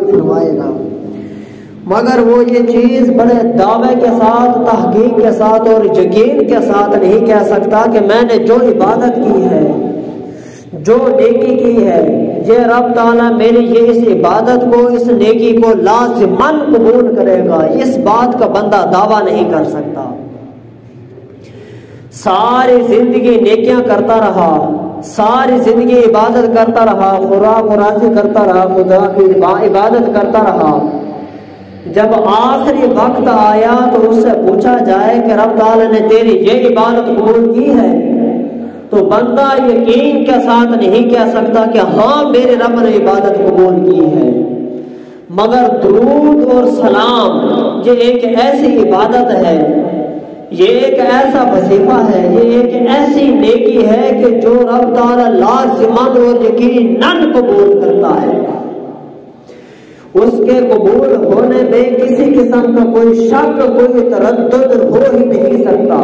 فرمائے گا، مگر وہ یہ چیز بڑے دعوے کے ساتھ، تحقیق کے ساتھ اور یقین کے ساتھ نہیں کہہ سکتا کہ میں نے جو عبادت کی ہے، جو نیکی کی ہے، یہ رب تعالیٰ میری یہ اس عبادت کو، اس نیکی کو لازماً قبول کرے گا۔ اس بات کا بندہ دعویٰ نہیں کر سکتا۔ ساری زندگی نیکیاں کرتا رہا، ساری زندگی عبادت کرتا رہا، خوراک و راضی کرتا رہا، خدا کی عبادت کرتا رہا، جب آخری وقت آیا تو اس سے پوچھا جائے کہ رب تعالیٰ نے تیری یہ عبادت قبول کی ہے، تو بندہ یقین کے ساتھ نہیں کہہ سکتا کہ ہاں میرے رب نے عبادت قبول کی ہے۔ مگر درود اور سلام یہ ایک ایسی عبادت ہے، یہ ایک ایسا وظیفہ ہے، یہ ایک ایسی نیکی ہے کہ جو رب تعالیٰ لازماً اور یقیناً قبول کرتا ہے۔ اس کے قبول ہونے میں کسی قسم کا کوئی شک، کوئی تردد ہو ہی نہیں سکتا،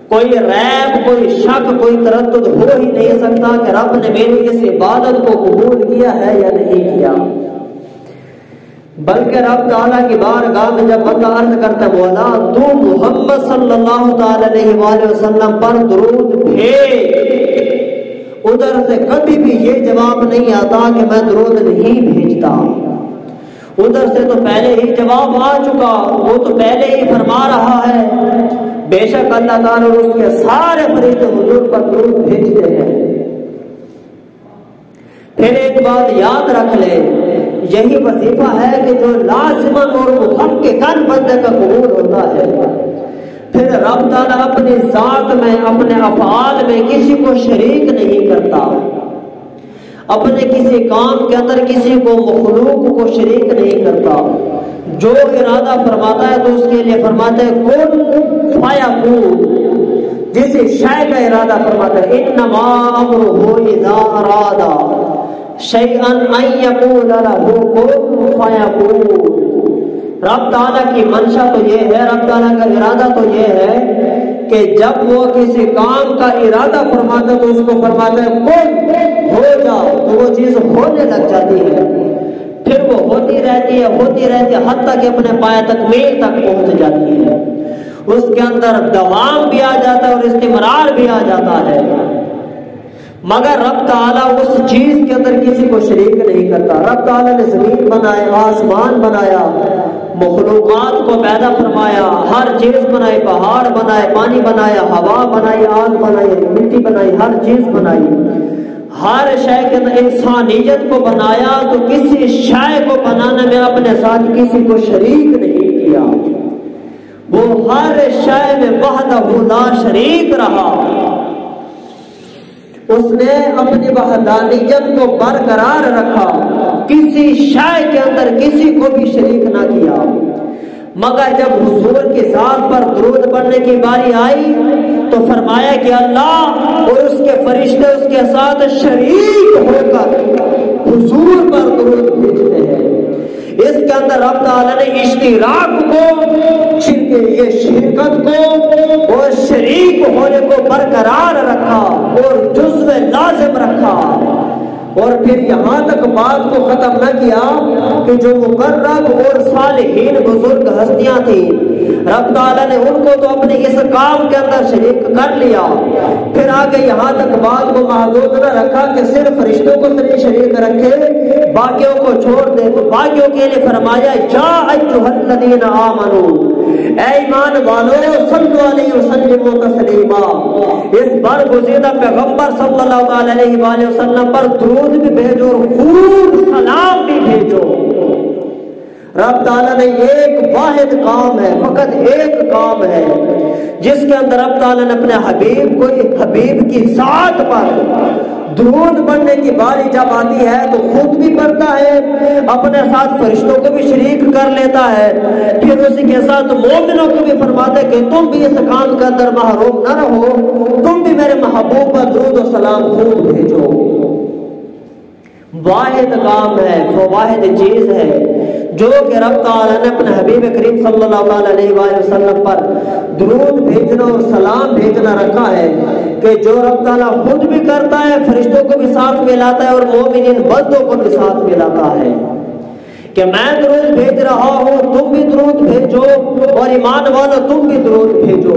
کوئی ریب، کوئی شک، کوئی تردد ہو ہی نہیں سکتا کہ رب نے میری اس عبادت کو قبول کیا ہے یا نہیں کیا۔ بلکہ رب تعالیٰ کی بارگاہ میں جب بندہ عرض کرتا ہے مولا تو محمد صلی اللہ تعالی علیہ وآلہ وسلم پر درود بھیج، ادھر سے کبھی بھی یہ جواب نہیں آتا کہ میں درود نہیں بھیجتا۔ ادھر سے تو پہلے ہی جواب آ چکا، وہ تو پہلے ہی فرما رہا ہے بے شک اللہ تعالیٰ اور اس کے سارے فرشتے حضور پر درود بھیجتے ہیں۔ پھر ایک بات یاد رکھ لے، یہی وظیفہ ہے کہ جو لازماً اور محققاً بندے کا قبول ہوتا ہے۔ پھر رب تعالیٰ اپنی ذات میں، اپنے افعال میں کسی کو شریک نہیں کرتا، اپنے کسی کام کے اندر کسی کو، مخلوق کو شریک نہیں کرتا۔ جو ارادہ فرماتا ہے تو اس کے لیے فرماتا ہے کن فیکون، جس شے کا ارادہ فرماتا ہے انما امرہ اذا اراد شیئا ان یقول لہ کن فیکون۔ رب تعالیٰ کی منشا تو یہ ہے، رب تعالیٰ کا ارادہ تو یہ ہے کہ جب وہ کسی کام کا ارادہ فرماتا ہے تو اس کو فرماتا ہے کن ہو جا، تو وہ چیز ہونے لگ جاتی ہے، پھر وہ ہوتی رہتی ہے، ہوتی رہتی ہے، حتیٰ کہ اپنے پائے تکمیل تک پہنچ جاتی ہے۔ اس کے اندر دوام بھی آ جاتا ہے اور استمرار بھی آ جاتا ہے۔ مگر رب تعالیٰ اس چیز کے اندر کسی کو شریک نہیں کرتا۔ رب تعالیٰ نے زمین بنائے، آسمان بنایا، مخلوقات کو پیدا فرمایا، ہر چیز بنائی، پہاڑ بنائے، پانی بنایا، ہوا بنائی، آگ بنائی، مٹی بنائی، ہر چیز بنائی، ہر شے کے اندر انسانیت کو بنایا، تو کسی شے کو بنانے میں اپنے ساتھ کسی کو شریک نہیں کیا۔ وہ ہر شے میں وحدہ لا شریک رہا، اس نے اپنی وحدانیت کو برقرار رکھا، کسی شے کے اندر کسی کو بھی شریک نہ کیا۔ مگر جب حضور کی ذات پر درود پڑھنے کی باری آئی تو فرمایا کہ اللہ اور اس کے فرشتے اس کے ساتھ شریک ہو کر حضور پر درود بھیجتے ہیں۔ اس کے اندر رب تعالیٰ نے اشتراک کو، یہ شرکت کو اور شریک ہونے کو برقرار رکھا اور جزو لازم رکھا، اور پھر یہاں تک بات کو ختم نہ کیا کہ جو مقرب اور صالحین بزرگ ہستیاں تھیں، رب تعالیٰ نے ان کو تو اپنے اس کام کے اندر شریک کر لیا، پھر آگے یہاں تک بات کو محدود نہ رکھا کہ صرف فرشتوں کو شریک رکھے، باقیوں کو چھوڑ دے، تو باقیوں کے لیے فرمایا یا ایھا الذین آمنوا، اے ایمان والو صلو علیہ وسلم تسلیما، اس برگزیدہ پیغمبر صلی اللہ علیہ وآلہ وسلم پر درود بھی بھیجو اور خوب سلام بھی بھیجو۔ رب تعالیٰ نے ایک واحد کام ہے، فقط ایک کام ہے جس کے اندر رب تعالیٰ نے اپنے حبیب کو، حبیب کی ذات پر درود پڑھنے کی باری جب آتی ہے تو خود بھی پڑھتا ہے، اپنے ساتھ فرشتوں کو بھی شریک کر لیتا ہے، پھر اسی کے ساتھ مومنوں کو بھی فرماتا ہے کہ تم بھی اس کام کے اندر محروم نہ رہو، تم بھی میرے محبوب پر درود و سلام خوب بھیجو۔ واحد کام ہے، وہ واحد چیز ہے جو کہ رب تعالیٰ نے اپنے حبیب کریم صلی اللہ علیہ وآلہ وسلم پر درود بھیجنا اور سلام بھیجنا رکھا ہے، کہ جو رب تعالیٰ خود بھی کرتا ہے، فرشتوں کو بھی ساتھ ملاتا ہے اور مومنین بندوں کو بھی ساتھ ملاتا ہے۔ کہ میں درود بھیج رہا ہوں، تم بھی درود بھیجو، اور ایمان والو تم بھی درود بھیجو۔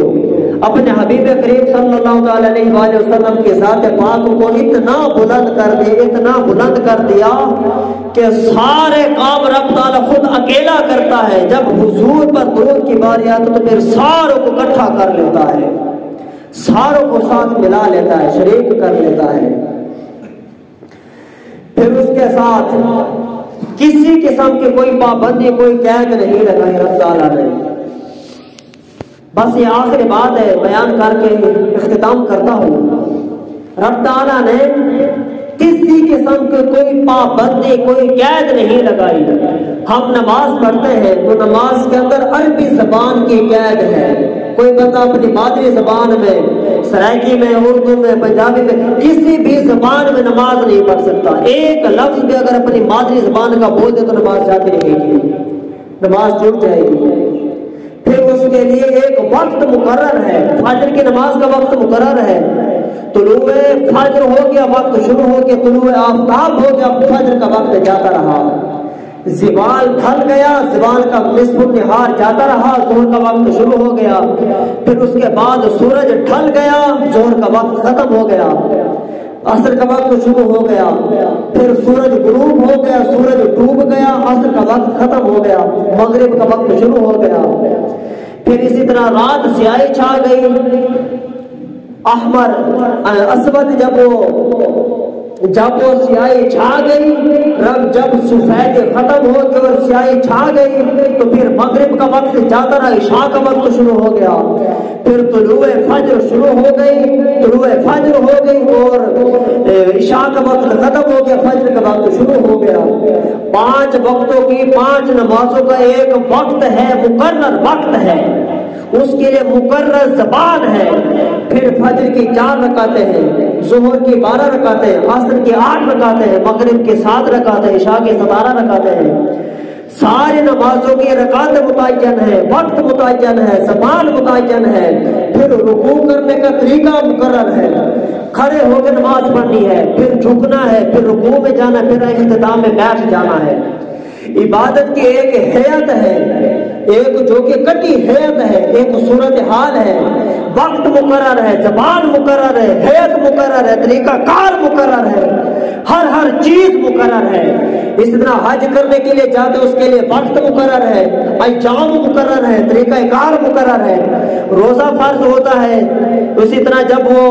اپنے حبیب کریم صلی اللہ علیہ وآلہ وسلم کے ذات پاک کو اتنا بلند کر دیا، اتنا بلند کر دیا کہ سارے کام رب تعالیٰ خود اکیلا کرتا ہے۔ جب حضور پر درود کی باری آتی تو پھر ساروں کو اکٹھا کر لیتا ہے، ساروں کو ساتھ ملا لیتا ہے، شریک کر لیتا ہے۔ پھر اس کے ساتھ کسی قسم کی کوئی پابندی، کوئی قید نہیں لگائی رب تعالیٰ نے۔ بس یہ آخری بات ہے، بیان کر کے اختتام کرتا ہوں۔ رب تعالیٰ نے کسی قسم کی کوئی پابندی، کوئی قید نہیں لگائی۔ ہم نماز پڑھتے ہیں تو نماز کے اندر عربی زبان کی قید ہے۔ کوئی بندہ اپنی مادری زبان میں، سرائکی میں، اردو میں، پنجابی میں، کسی بھی زبان میں نماز نہیں پڑھ سکتا۔ ایک لفظ بھی اگر اپنی مادری زبان کا بول دے تو نماز جاتی رہے گی، نماز ٹوٹ جائے گی۔ پھر اس کے لیے ایک وقت مقرر ہے، فجر کی نماز کا وقت مقرر ہے۔ طلوع فجر ہو گیا، وقت شروع ہو گیا، طلوع آفتاب ہو گیا، فجر کا وقت جاتا رہا۔ زوال ڈھل گیا، زوال کا نصف النہار جاتا رہا، ظہر کا وقت شروع ہو گیا۔ پھر اس کے بعد سورج ڈھل گیا، ظہر کا وقت ختم ہو گیا، عصر کا وقت شروع ہو گیا۔ پھر سورج غروب ہو گیا، سورج ڈوب گیا، عصر کا وقت ختم ہو گیا، مغرب کا وقت شروع ہو گیا۔ پھر اسی طرح رات سیاہی چھا گئی، احمر اسود جب وہ سیاہی چھا گئی، جب سفید ختم ہو گئی اور سیاہی چھا گئی تو پھر مغرب کا وقت جاتا رہا، عشاء کا وقت شروع ہو گیا۔ پھر طلوع فجر شروع ہو گئی، طلوع فجر ہو گئی اور عشاء کا وقت ختم ہو گیا، فجر کا وقت شروع ہو گیا۔ 5 وقتوں کی 5 نمازوں کا ایک وقت ہے، مقرر وقت ہے، اس کے لیے مقرر زبان ہے۔ پھر فجر کی 4 رکعتیں ہیں، ظہر کی 12 رکعتیں ہیں، عصر کی 8 رکعتیں ہیں، مغرب کی 7 رکعتیں ہیں، عشاء کی 17 رکعتیں ہیں۔ ساری نمازوں کی رکعت متعین ہے، وقت متعین ہے، زبان متعین ہے۔ پھر رکوع کرنے کا طریقہ مقرر ہے، کھڑے ہو کے نماز پڑھنی ہے، پھر جھکنا ہے، پھر رکوع میں جانا، پھر اختتام میں بیٹھ جانا ہے۔ عبادت کی ایک حیت ہے، ایک جو کہ کٹی حیت ہے، ایک صورتحال ہے، وقت مقرر ہے، زبان مقرر ہے، حیت مقرر ہے، طریقہ کار مقرر ہے، ہر چیز مقرر ہے۔ اس طرح حج کرنے کے لیے جاتے اس کے لیے وقت مقرر ہے، ایام مقرر ہے، طریقہ کار مقرر ہے۔ روزہ فرض ہوتا ہے، اسی طرح جب وہ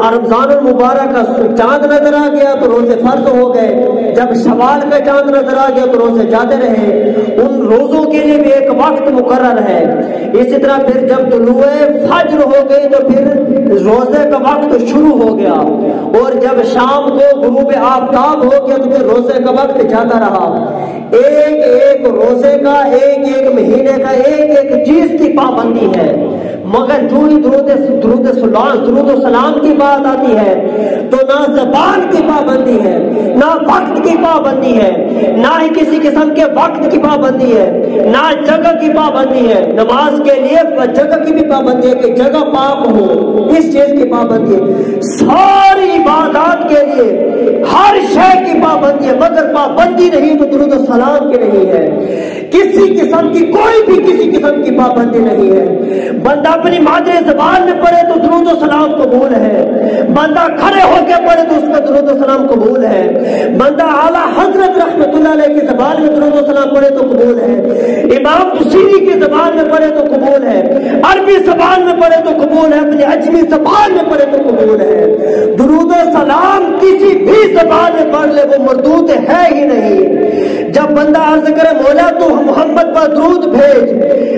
رمضان المبارک کا چاند نظر آ گیا تو روزے فرض ہو گئے، جب شوال کا چاند نظر آ گیا تو روزے جاتے رہے۔ ان روزوں کے لیے بھی ایک وقت مقرر ہے۔ اسی طرح پھر جب طلوع فجر ہو گئی تو پھر روزے کا وقت شروع ہو گیا، اور جب شام کو غروب آفتاب ہو گیا تو پھر روزے کا وقت جاتا رہا۔ ایک روزے کا، ایک مہینے کا، ایک چیز کی پابندی ہے۔ مگر جو ہی درود و سلام کی بات آتی ہے تو نہ زبان کی پابندی ہے، نہ وقت کی پابندی ہے، نہ ہی کسی قسم کے وقت کی پابندی ہے، نہ جگہ کی پابندی ہے۔ نماز کے لیے جگہ کی بھی پابندی ہے کہ جگہ پاک ہو، اس چیز کی پابندی ہے۔ ساری عبادات کے لیے ہر شے کی پابندی ہے، مگر پابندی نہیں تو درود و سلام کی نہیں ہے۔ کسی قسم کی کوئی بھی کسی قسم کی پابندی نہیں ہے۔ بندہ اپنی مادری زبان میں پڑھے تو درود و سلام قبول ہے، بندہ کھڑے ہو کے پڑھے تو اس کا درود و سلام قبول ہے، بندہ اعلیٰ حضرت رحمت اللہ علیہ کی زبان میں درود و سلام پڑھے تو قبول ہے، امام بصیری کی زبان میں پڑھے تو قبول ہے، عربی زبان میں پڑھے تو قبول ہے، اپنی عجمی زبان میں پڑھے تو قبول ہے۔ درود و سلام کسی بھی زبان میں پڑھ لے وہ مردود ہے ہی نہیں۔ جب بندہ عرض کرے مولا تو محمد پر درود بھیج،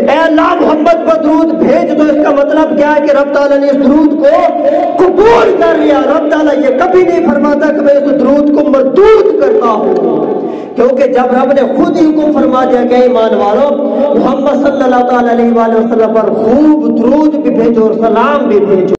اے اللہ محمد پر درود بھیج، تو اس کا مطلب کیا ہے کہ رب تعالیٰ نے اس درود کو قبول کر لیا۔ رب تعالیٰ یہ کبھی نہیں فرماتا کہ میں اس درود کو مردود کرتا ہوں، کیونکہ جب رب نے خود ہی حکم فرما دیا کہ ایمان والو محمد صلی اللہ علیہ وآلہ وسلم پر خوب درود بھی بھیجو اور سلام بھی بھیجو۔